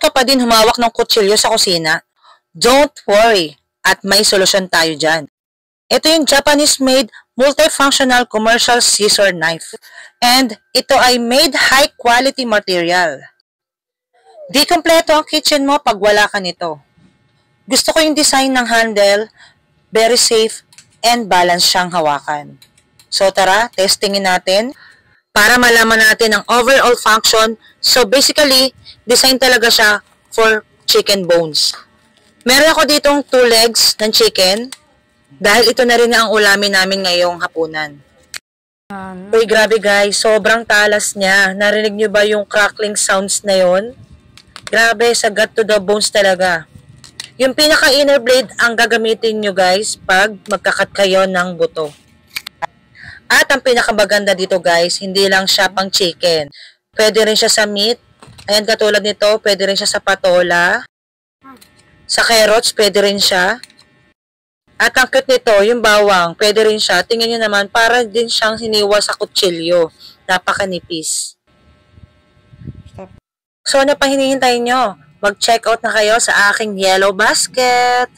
ka pa din humawak ng kutsilyo sa kusina? Don't worry, at may solusyon tayo dyan. Ito yung Japanese-made multifunctional commercial scissor knife. And ito ay made high-quality material. Di kompleto ang kitchen mo pag wala ka nito. Gusto ko yung design ng handle, very safe, and balance siyang hawakan. So tara, testingin natin para malaman natin ang overall function. So basically, design talaga siya for chicken bones. Meron ako ditong 2 legs ng chicken dahil ito na rin ang ulamin namin ngayong hapunan. Uy, grabe guys, sobrang talas niya. Narinig niyo ba yung crackling sounds na yon? Grabe, sagat to the bones talaga. Yung pinaka-inner blade ang gagamitin nyo guys pag magkakat kayo ng buto. At ang pinakamaganda dito guys, hindi lang siya pang chicken. Pwede rin siya sa meat. Ayan, katulad nito, pwede rin siya sa patola. Sa carrots, pwede rin siya. At ang cute nito, yung bawang, pwede rin siya. Tingnan nyo naman, para din siyang hiniwa sa kutsilyo. Napakanipis. So, ano pa hinihintay nyo? Mag-check out na kayo sa aking yellow basket.